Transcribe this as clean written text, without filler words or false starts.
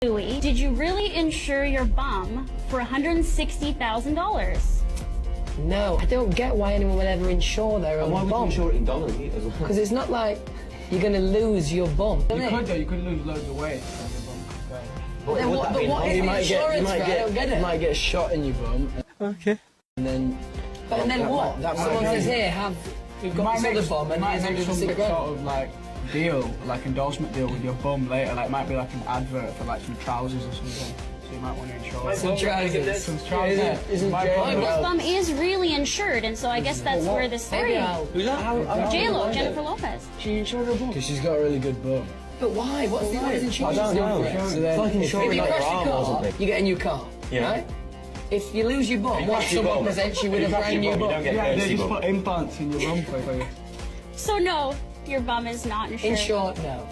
Louis, did you really insure your bum for $160,000? No, I don't get why anyone would ever insure their And why own would you bum. insure it in dollars as well? Because it's not like you're going to lose your bum. You could though, you could lose loads of weight. Then would what, that but be what wrong? is You the might get, insurance for? I don't get it. might get a shot in your bum. Okay. And then. And then what? That might Someone be- says, here, we've You got might this make, other bum, you and might here's make some 160 sort grand. of like deal, like endorsement deal with your bum later. Like, it might be like an advert for like some trousers or something. So you might want to insure it. Some trousers. Some trousers. Isn't My Jay- bum- His bum is really insured, and so I guess that's where the story is. J-Lo, Jennifer Lopez. She insured her bum. Because she's got a really good bum. But why? What is insurance? I don't know. for? So then, It's like if insuring If you like crash your your arm or car, something. you get a new car, Yeah. right? If you lose your bum, what crash your someone bum. presents you with If a you crash brand your new bum, you bum? don't get Yeah, they courtesy just bum. put implants in your bum for you. So no, your bum is not insured. In short, no.